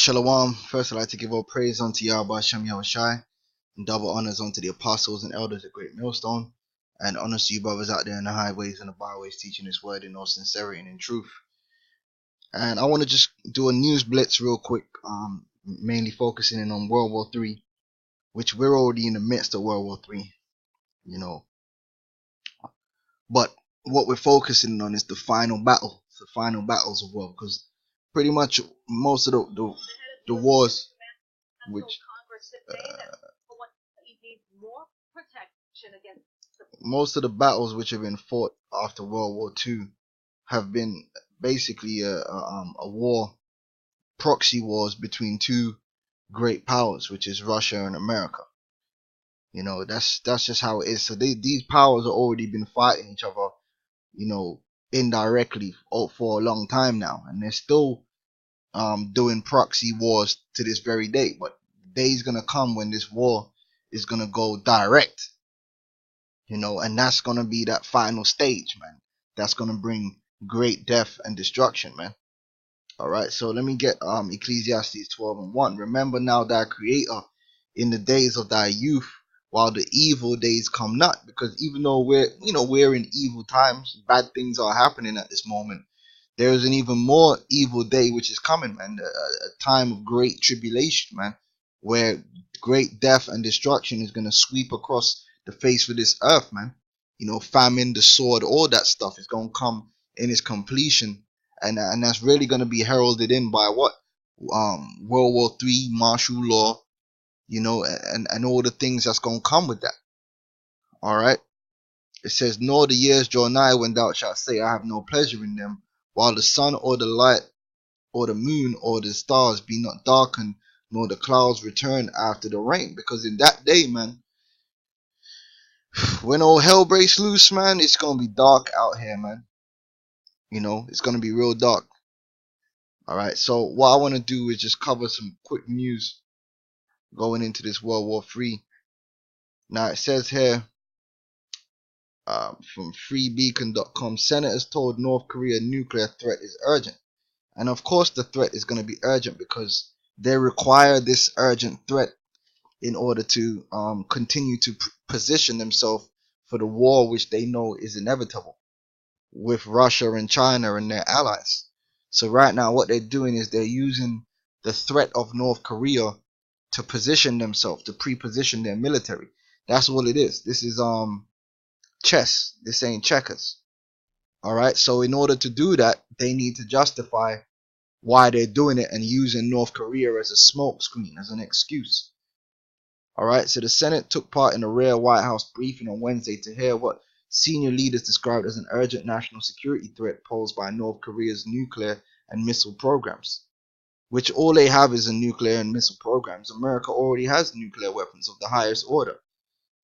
Shalom. First, I'd like to give all praise unto Yahweh Hashem Yahushai, and double honors unto the apostles and elders at Great Millstone, and honors to you brothers out there in the highways and the byways teaching this word in all sincerity and in truth. And I want to just do a news blitz real quick, mainly focusing in on World War III, which we're already in the midst of World War III, you know. But what we're focusing on is the final battle, the final battles of war, because pretty much most of the wars which most of the battles which have been fought after World War II have been basically a war, proxy wars between two great powers, which is Russia and America. You know, that's just how it is. So these powers have already been fighting each other, you know, indirectly for a long time now, and they're still doing proxy wars to this very day. But the day's gonna come when this war is gonna go direct, you know, and that's gonna be that final stage, man. That's gonna bring great death and destruction, man. All right, so let me get Ecclesiastes 12:1. Remember now thy Creator in the days of thy youth, while the evil days come not. Because even though we're in evil times, bad things are happening at this moment, there is an even more evil day which is coming, man. A time of great tribulation, man, where great death and destruction is going to sweep across the face of this earth, man. You know, famine, the sword, all that stuff is going to come in its completion, and that's really going to be heralded in by what? World War III, martial law, you know, and all the things that's going to come with that. All right. It says, nor the years draw nigh when thou shalt say, I have no pleasure in them, while the sun or the light or the moon or the stars be not darkened, nor the clouds return after the rain. Because in that day, man, when all hell breaks loose, man, it's going to be dark out here, man. You know, it's going to be real dark. All right, so what I want to do is just cover some quick news going into this World War III. Now, it says here, from freebeacon.com, senators told North Korea nuclear threat is urgent. And of course the threat is going to be urgent, because they require this urgent threat in order to continue to position themselves for the war which they know is inevitable with Russia and China and their allies. So right now what they're doing is they're using the threat of North Korea to position themselves, to pre-position their military. That's what it is. This is chess. This ain't checkers. Alright, so in order to do that, they need to justify why they're doing it and using North Korea as a smokescreen, as an excuse. Alright, so the Senate took part in a rare White House briefing on Wednesday to hear what senior leaders described as an urgent national security threat posed by North Korea's nuclear and missile programs, which all they have is a nuclear and missile programs. America already has nuclear weapons of the highest order.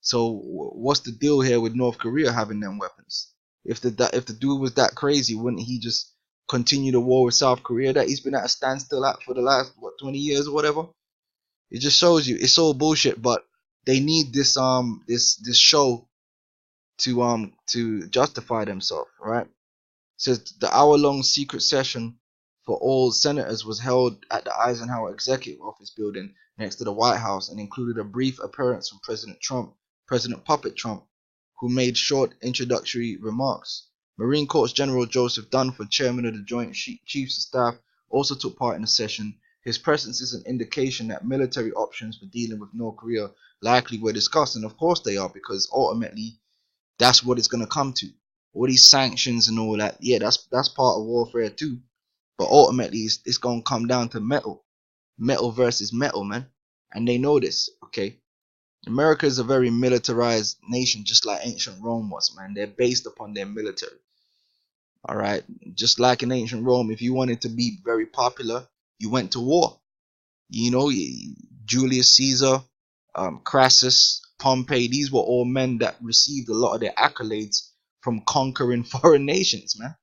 So what's the deal here with North Korea having them weapons? If the dude was that crazy, wouldn't he just continue the war with South Korea that he's been at a standstill at for the last 20 years or whatever? It just shows you it's all bullshit. But they need this this show to justify themselves, right? It says the hour-long secret session for all senators was held at the Eisenhower Executive Office building next to the White House, and included a brief appearance from President Puppet Trump, who made short introductory remarks. Marine Corps General Joseph Dunford, chairman of the Joint Chiefs of Staff, also took part in the session. His presence is an indication that military options for dealing with North Korea likely were discussed, and of course they are, because ultimately that's what it's going to come to. All these sanctions and all that, yeah, that's part of warfare too. But ultimately it's going to come down to metal versus metal, man. And they know this, okay? America is a very militarized nation, just like ancient Rome was, man. They're based upon their military. Alright, just like in ancient Rome, if you wanted to be very popular, you went to war. You know, Julius Caesar, Crassus, Pompey, these were all men that received a lot of their accolades from conquering foreign nations, man.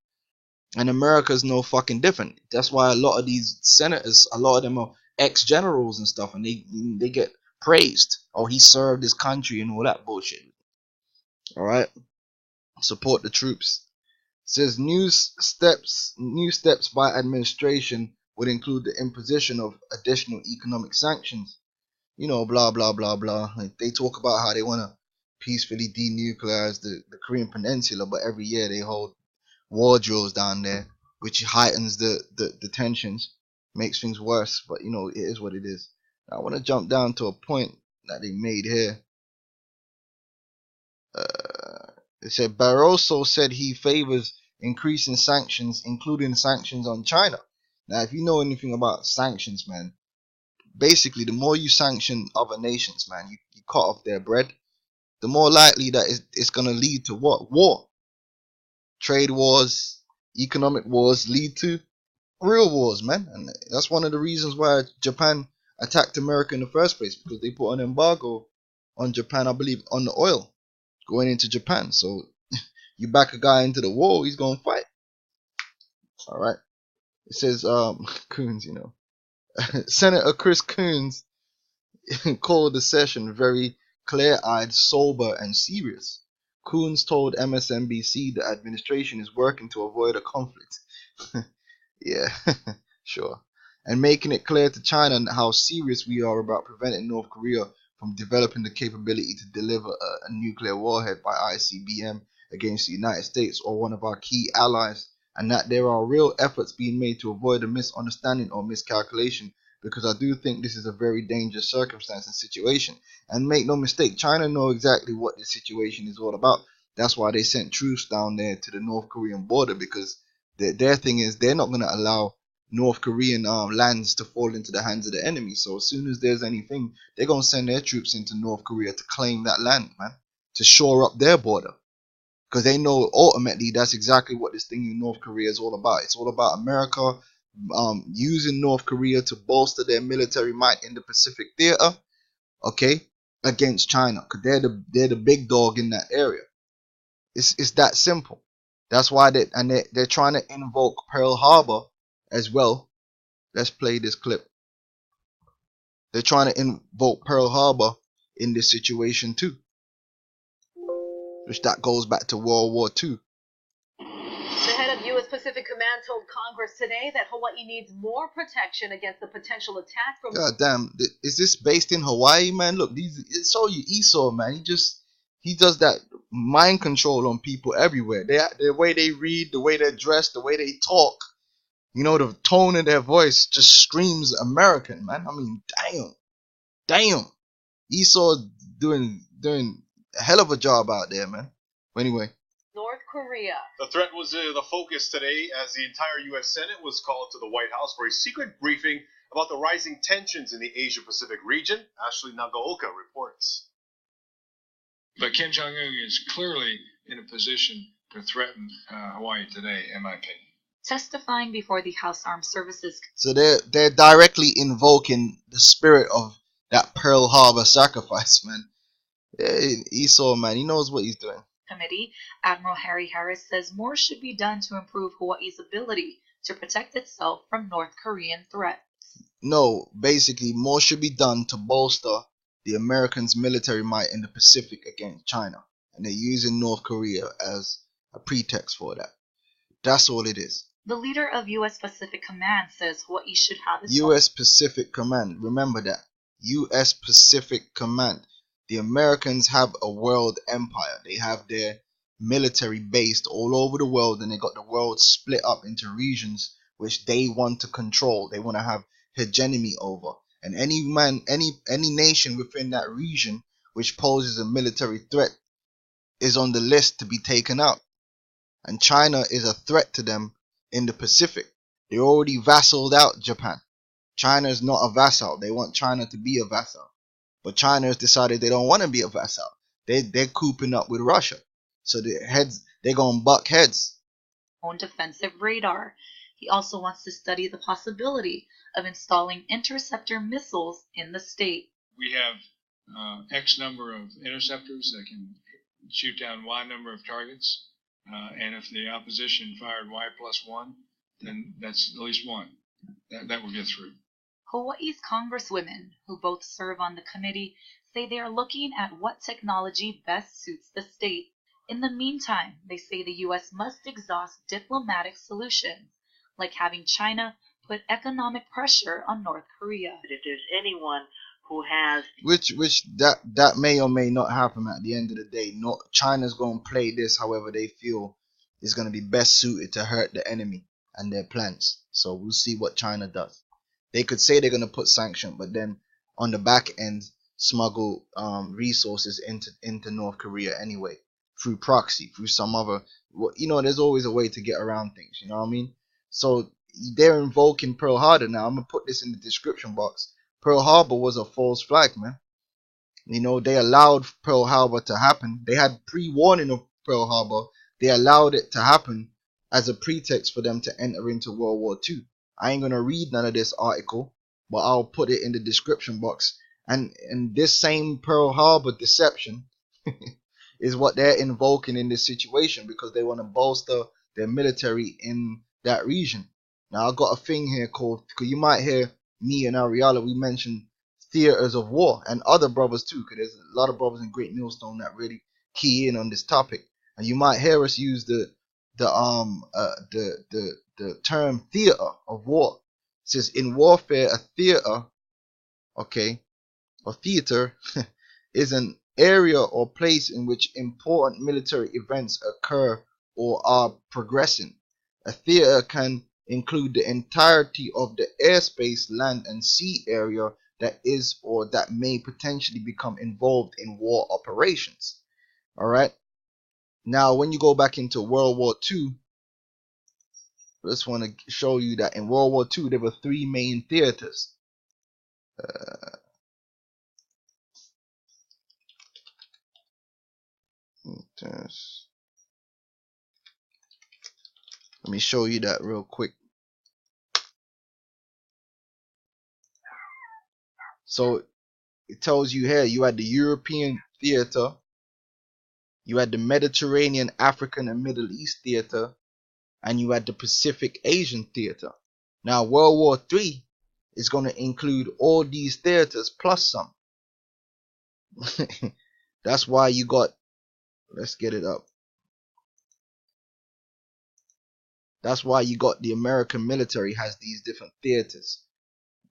And America's no fucking different. That's why a lot of these senators, a lot of them are ex-generals and stuff, and they get praised. Oh, he served his country and all that bullshit. Alright, support the troops. It says new steps by administration would include the imposition of additional economic sanctions. You know, blah blah blah blah. Like, they talk about how they want to peacefully denuclearize the Korean Peninsula, but every year they hold war drills down there, which heightens the tensions, makes things worse. But you know, it is what it is. I want to jump down to a point that they made here. It said Barroso said he favors increasing sanctions, including sanctions on China. Now, if you know anything about sanctions, man, basically the more you sanction other nations, man, you cut off their bread, the more likely that it's going to lead to what? War. Trade wars, economic wars lead to real wars, man. And that's one of the reasons why Japan attacked America in the first place, because they put an embargo on Japan, I believe, on the oil going into Japan. So you back a guy into the war, he's going to fight. All right. It says, Coons, you know. Senator Chris Coons called the session very clear-eyed, sober, and serious. Coons told MSNBC the administration is working to avoid a conflict. Yeah, sure. And making it clear to China how serious we are about preventing North Korea from developing the capability to deliver a nuclear warhead by ICBM against the United States or one of our key allies, and that there are real efforts being made to avoid a misunderstanding or miscalculation, because I do think this is a very dangerous circumstance and situation. And make no mistake, China know exactly what this situation is all about. That's why they sent troops down there to the North Korean border, because their thing is they're not going to allow North Korean lands to fall into the hands of the enemy. So as soon as there's anything, they're going to send their troops into North Korea to claim that land, man, to shore up their border. Because they know ultimately that's exactly what this thing in North Korea is all about. It's all about America using North Korea to bolster their military might in the Pacific theater, okay, against China, because they're the big dog in that area. It's that simple. That's why they're trying to invoke Pearl Harbor as well. Let's play this clip. They're trying to invoke Pearl Harbor in this situation too, which that goes back to World War II. The head of U.S. Pacific Command told Congress today that Hawaii needs more protection against the potential attack from... God damn, is this based in Hawaii, man? Look, it's all you Esau, man. He does that mind control on people everywhere. The way they read, the way they're dressed, the way they talk, you know, the tone of their voice just screams American, man. I mean, damn. Esau doing a hell of a job out there, man. But anyway. North Korea. The threat was the focus today as the entire U.S. Senate was called to the White House for a secret briefing about the rising tensions in the Asia-Pacific region. Ashley Nagaoka reports. But Kim Jong-un is clearly in a position to threaten Hawaii today, in my opinion. Testifying before the House Armed Services. So they're directly invoking the spirit of that Pearl Harbor sacrifice, man. Esau, man, he knows what he's doing. Committee, Admiral Harry Harris says more should be done to improve Hawaii's ability to protect itself from North Korean threats. No, basically, more should be done to bolster the Americans' military might in the Pacific against China. And they're using North Korea as a pretext for that. That's all it is. The leader of U.S. Pacific Command says Hawaii should have its U.S. Pacific Command. Remember that. U.S. Pacific Command. The Americans have a world empire. They have their military based all over the world, and they got the world split up into regions which they want to control. They want to have hegemony over. And any nation within that region which poses a military threat is on the list to be taken out. And China is a threat to them in the Pacific. They already vassaled out Japan. China is not a vassal. They want China to be a vassal. But China has decided they don't want to be a vassal. They're cooping up with Russia. So they're going to buck heads. Own defensive radar. He also wants to study the possibility of installing interceptor missiles in the state. We have X number of interceptors that can shoot down Y number of targets. And if the opposition fired Y+1, then that's at least one. That will get through. Hawaii's congresswomen, who both serve on the committee, say they are looking at what technology best suits the state. In the meantime, they say the U.S. must exhaust diplomatic solutions, like having China put economic pressure on North Korea. If there's anyone who has which that may or may not happen at the end of the day. No, China's going to play this however they feel is going to be best suited to hurt the enemy and their plans. So we'll see what China does. They could say they're going to put sanction, but then on the back end smuggle resources into North Korea anyway through proxy, through some other. There's always a way to get around things. You know what I mean? So they're invoking Pearl Harbor now. I'm gonna put this in the description box. Pearl Harbor was a false flag, man. They allowed Pearl Harbor to happen. They had pre-warning of Pearl Harbor. They allowed it to happen as a pretext for them to enter into World War II. I ain't gonna read none of this article, but I'll put it in the description box. And this same Pearl Harbor deception is what they're invoking in this situation because they want to bolster their military in that region. Now, I've got a thing here called, because you might hear me and Ariala, we mentioned theaters of war, and other brothers too, because there's a lot of brothers in Great Millstone that really key in on this topic. And you might hear us use the term theater of war. It says in warfare, a theater, okay, or theater is an area or place in which important military events occur or are progressing. A theater can include the entirety of the airspace, land, and sea area that is or that may potentially become involved in war operations. All right. Now, when you go back into World War II, I just want to show you that in World War II, there were three main theaters. Let me show you that real quick. So it tells you here you had the European theater, you had the Mediterranean, African, and Middle East theater, and you had the Pacific Asian theater. Now World War III is going to include all these theaters plus some. That's why you got, let's get it up. That's why you got the American military has these different theaters.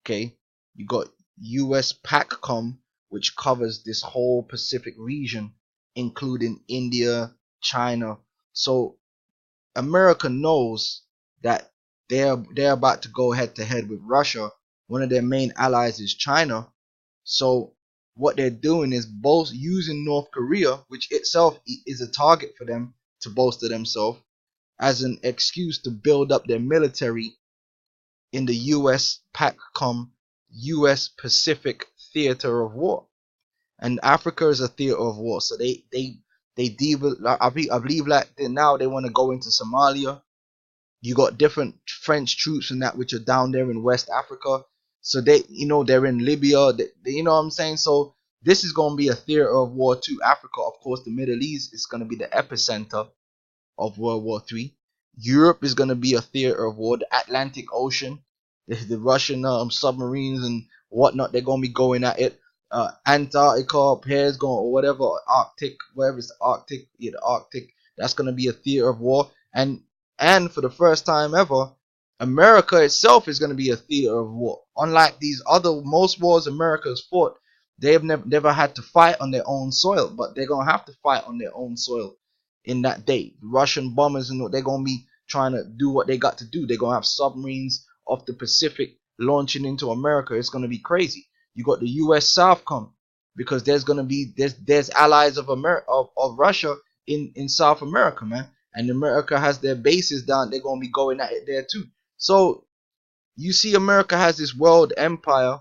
Okay, you got US PACCOM, which covers this whole Pacific region, including India, China. So America knows that they're about to go head to head with Russia. One of their main allies is China. So what they're doing is both using North Korea, which itself is a target for them to bolster themselves, as an excuse to build up their military in the US PACCOM, US Pacific Theater of War. And Africa is a theater of war. So they deal, I believe like now they want to go into Somalia. You got different French troops and that which are down there in West Africa. So they're in Libya. You know what I'm saying? So this is going to be a theater of war to Africa. Of course, the Middle East is going to be the epicenter of World War III. Europe is going to be a theater of war. The Atlantic Ocean, the Russian submarines and whatnot, they're going to be going at it. Antarctica, Pairs going or whatever, Arctic, wherever it's the Arctic, the Arctic, that's going to be a theater of war. And for the first time ever, America itself is going to be a theater of war. Unlike these other, most wars America has fought, they have never had to fight on their own soil, but they're going to have to fight on their own soil in that day. The Russian bombers, and they're going to be trying to do what they got to do. They're going to have submarines off the Pacific launching into America. It's going to be crazy. You got the U.S. Southcom, because there's going to be there's allies of Russia in South America, man. And America has their bases down. They're going to be going at it there too. So you see, America has this world empire,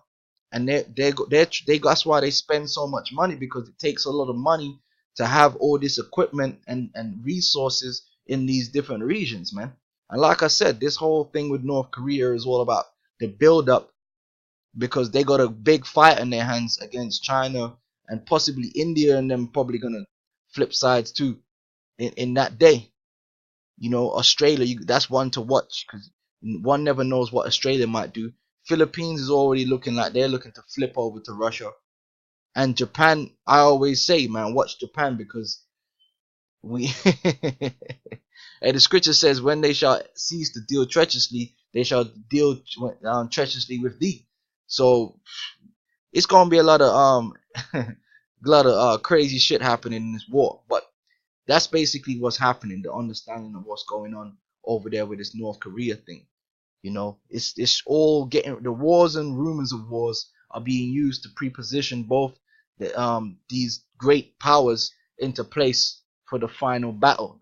and that's why they spend so much money, because it takes a lot of money to have all this equipment and resources in these different regions, man. And like I said, this whole thing with North Korea is all about the build up, because they got a big fight in their hands against China and possibly India, and them probably gonna flip sides too in that day. Australia, that's one to watch, because one never knows what Australia might do. Philippines is already looking like they're looking to flip over to Russia. And Japan, I always say, man, watch Japan, because the scripture says, when they shall cease to deal treacherously, they shall deal treacherously with thee. So it's gonna be a lot of crazy shit happening in this war. But that's basically what's happening. The understanding of what's going on over there with this North Korea thing. You know, it's all getting, the wars and rumors of wars are being used to preposition both these great powers into place for the final battle.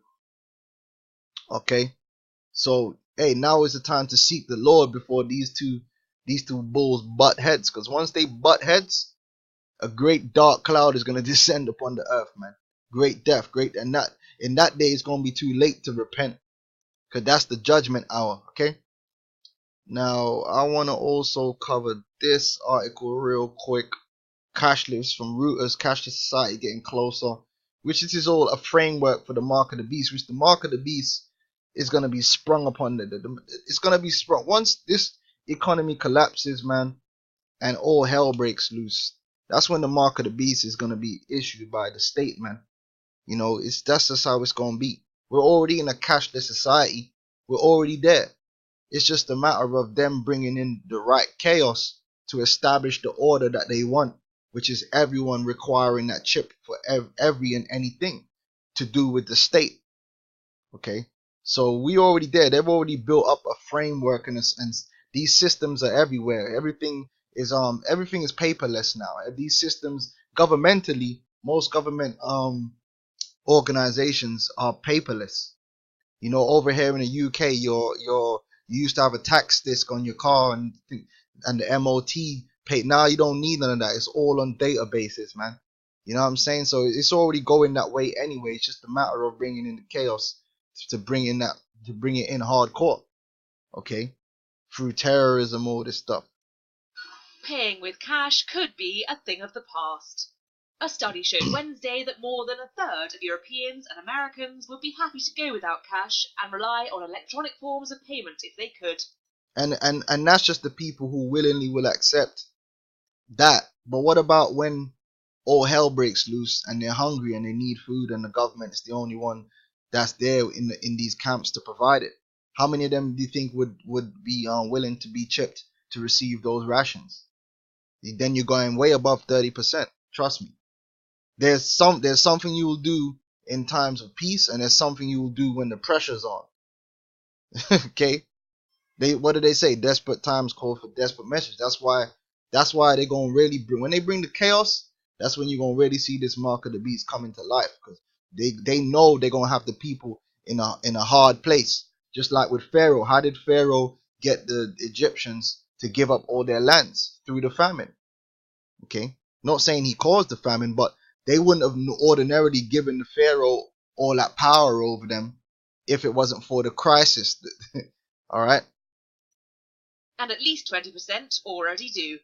Okay, so hey, now is the time to seek the Lord before these two bulls butt heads, because once they butt heads, a great dark cloud is gonna descend upon the earth, man. Great death, and that in that day it's gonna be too late to repent, because that's the judgment hour. Okay. Now, I want to also cover this article real quick. Cashless from Reuters, cashless society getting closer, which is all a framework for the mark of the beast, which the mark of the beast is going to be sprung upon. It's going to be sprung. Once this economy collapses, man, and all hell breaks loose, that's when the mark of the beast is going to be issued by the state, man. You know, that's just how it's going to be. We're already in a cashless society. We're already there. It's just a matter of them bringing in the right chaos to establish the order that they want, which is everyone requiring that chip for every and anything to do with the state. Okay, so we already there. They've already built up a framework, and these systems are everywhere. Everything is paperless now. These systems governmentally, most government organizations are paperless. You know, over here in the UK, you used to have a tax disc on your car and the MOT pay. Now you don't need none of that. It's all on databases, man. You know what I'm saying? So it's already going that way anyway. It's just a matter of bringing in the chaos to bring it in hardcore. Okay, through terrorism, all this stuff. Paying with cash could be a thing of the past. A study showed Wednesday that more than a third of Europeans and Americans would be happy to go without cash and rely on electronic forms of payment if they could. And that's just the people who willingly will accept that. But what about when all hell breaks loose and they're hungry and they need food and the government is the only one that's there in these camps to provide it? How many of them do you think would be willing to be chipped to receive those rations? Then you're going way above 30%. Trust me. There's something you will do in times of peace, and there's something you will do when the pressure's on. Okay? What do they say? Desperate times call for desperate measures. That's why they're gonna really when they bring the chaos, that's when you're gonna really see this mark of the beast come into life, because they know they're gonna have the people in a hard place. Just like with Pharaoh. How did Pharaoh get the Egyptians to give up all their lands? Through the famine. Okay? Not saying he caused the famine, but they wouldn't have ordinarily given the Pharaoh all that power over them if it wasn't for the crisis. Alright? And at least 20% already do.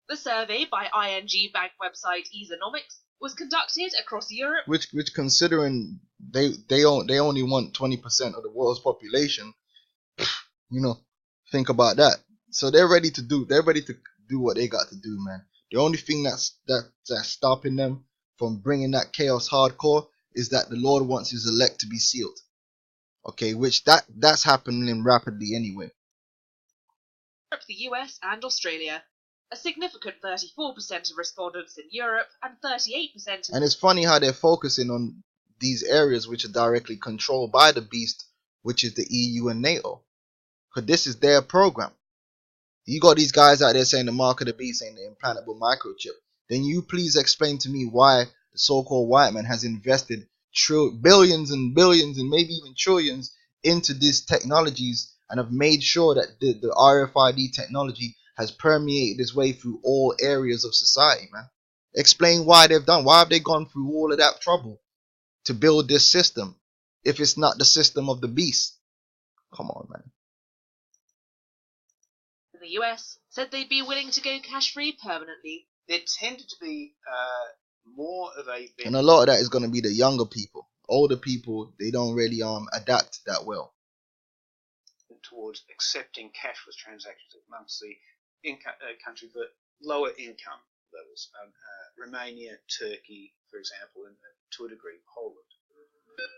The survey by ING bank website Easonomics was conducted across Europe, which considering they only want 20% of the world's population, you know, think about that. So they're ready to do what they got to do, man. The only thing that's stopping them from bringing that chaos hardcore is that the Lord wants his elect to be sealed. Okay, which that's happening rapidly anyway. The US and Australia. A significant 34% of respondents in Europe and 38%. And it's funny how they're focusing on these areas which are directly controlled by the beast, which is the EU and NATO. Because this is their program. You got these guys out there saying the mark of the beast ain't the implantable microchip. Then you please explain to me why the so-called white man has invested billions and billions and maybe even trillions into these technologies and have made sure that the RFID technology has permeated its way through all areas of society, man. Explain why have they gone through all of that trouble to build this system if it's not the system of the beast? Come on, man. The US said they'd be willing to go cash-free permanently. There tended to be more of a... And a lot of that is going to be the younger people. Older people, they don't really adapt that well. Towards accepting cashless transactions amongst the countries but lower income levels. Romania, Turkey, for example, and to a degree, Poland.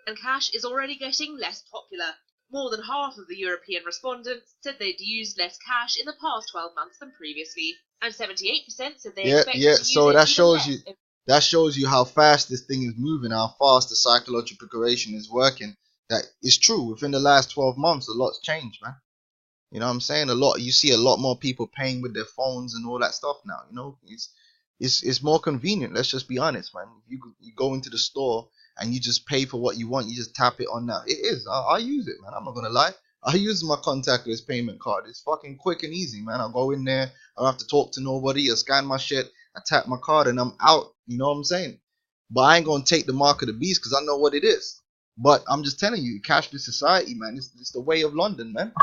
And cash is already getting less popular. More than half of the European respondents said they'd used less cash in the past 12 months than previously, and 78% said they expect to use So it that even shows less. you how fast this thing is moving, how fast the psychological preparation is working. That is true. Within the last 12 months, a lot's changed, man. You know what I'm saying? You see a lot more people paying with their phones and all that stuff now. You know, it's more convenient. Let's just be honest, man. You go into the store and you just pay for what you want. You just tap it on now. It is. I use it, man. I'm not gonna lie. I use my contactless payment card. It's fucking quick and easy, man. I'll go in there. I don't have to talk to nobody. I scan my shit. I tap my card and I'm out. You know what I'm saying? But I ain't gonna take the mark of the beast because I know what it is. But I'm just telling you, cashless society, man. It's the way of London, man.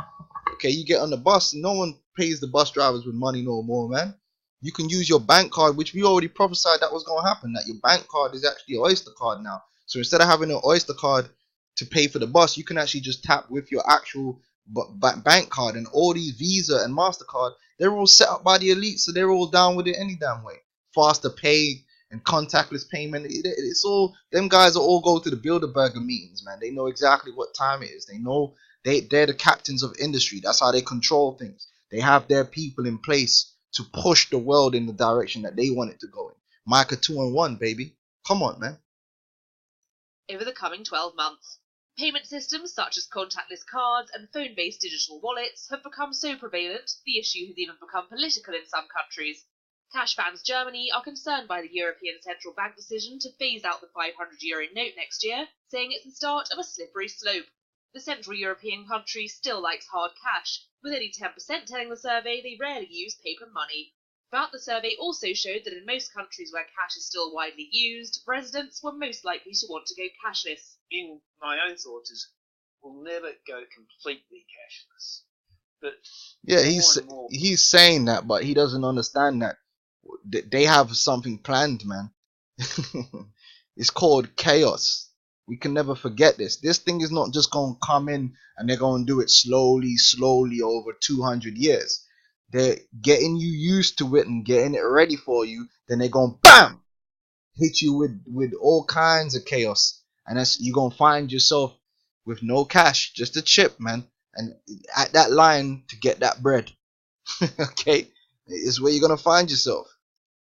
Okay, you get on the bus, no one pays the bus drivers with money no more, man. You can use your bank card, which we already prophesied that was going to happen, that your bank card is actually an Oyster card now. So instead of having an Oyster card to pay for the bus, you can actually just tap with your actual bank card. And all these Visa and MasterCard, they're all set up by the elite, so they're all down with it any damn way. Faster pay and contactless payment. It's all, them guys all go to the Bilderberger meetings, man. They know exactly what time it is. They know they're the captains of industry. That's how they control things. They have their people in place to push the world in the direction that they want it to go in. Micah 2-in-1, baby. Come on, man. Over the coming 12 months, payment systems such as contactless cards and phone-based digital wallets have become so prevalent, the issue has even become political in some countries. Cash fans Germany are concerned by the European Central Bank decision to phase out the €500 note next year, saying it's the start of a slippery slope. The Central European country still likes hard cash, with only 10% telling the survey they rarely use paper money. But the survey also showed that in most countries where cash is still widely used, residents were most likely to want to go cashless. In my own thoughts is, we'll never go completely cashless. But yeah, he's saying that, but he doesn't understand that they have something planned, man. It's called chaos. We can never forget this. This thing is not just going to come in and they're going to do it slowly over 200 years. They're getting you used to it and getting it ready for you. Then they're going to BAM! Hit you with all kinds of chaos. And that's, you're going to find yourself with no cash, just a chip, man. And at that line to get that bread. Okay? It's where you're going to find yourself.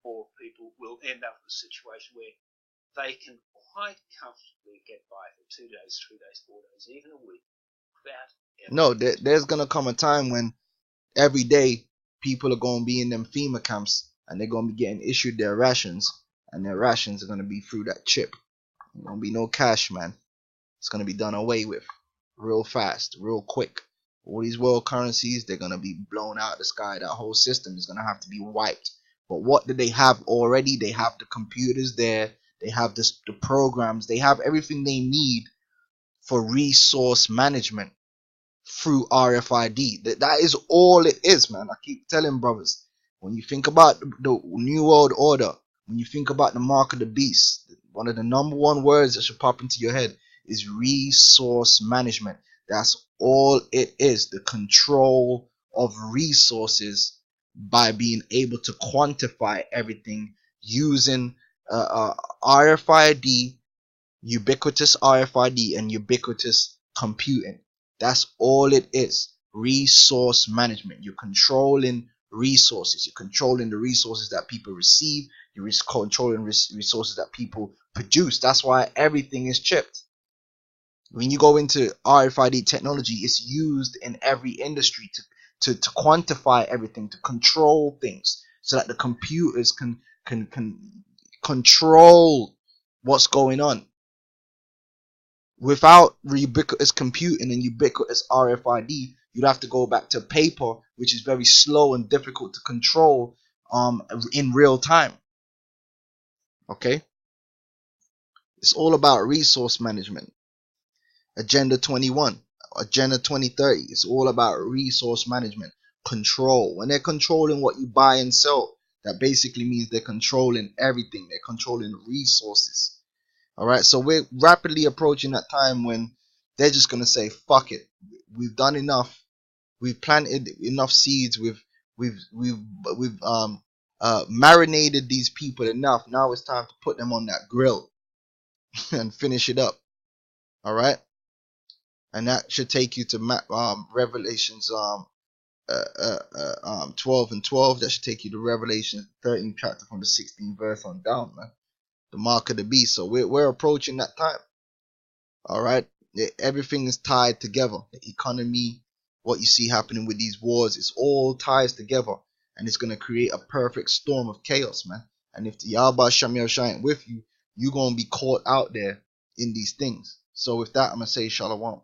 Or people will end up in a situation where they can quite comfortably get by for 2 days, 3 days, 4 days, even a week without No, there's going to come a time when every day people are going to be in them FEMA camps and they're going to be getting issued their rations, and their rations are going to be through that chip. There's going to be no cash, man. It's going to be done away with real fast, real quick. All these world currencies, they're going to be blown out of the sky. That whole system is going to have to be wiped. But what do they have already? They have the computers there. They have the programs. They have everything they need for resource management through RFID. That is all it is, man. I keep telling brothers, when you think about the New World Order, when you think about the mark of the beast, one of the number one words that should pop into your head is resource management. That's all it is. The control of resources by being able to quantify everything using RFID, ubiquitous RFID, and ubiquitous computing. That's all it is. Resource management. You're controlling resources. You're controlling the resources that people receive. You're controlling resources that people produce. That's why everything is chipped. When you go into RFID technology, it's used in every industry to quantify everything, to control things, so that the computers can control what's going on. Without ubiquitous computing and ubiquitous RFID, you'd have to go back to paper, which is very slow and difficult to control in real time. Okay? It's all about resource management. Agenda 21, Agenda 2030, it's all about resource management, control. When they're controlling what you buy and sell, that basically means they're controlling everything. They're controlling resources. All right, so we're rapidly approaching that time when they're just gonna say, "Fuck it, we've done enough. We've planted enough seeds. We've marinated these people enough. Now it's time to put them on that grill and finish it up." All right, and that should take you to Revelations 12 and 12. That should take you to Revelation 13th chapter from the 16th verse on down, man. The mark of the beast. So we're approaching that time. All right, everything is tied together. The economy, what you see happening with these wars, it's all ties together, and it's gonna create a perfect storm of chaos, man. And if the Yahweh Shem Yahushua ain't with you, you're gonna be caught out there in these things. So with that, I'm gonna say shalom.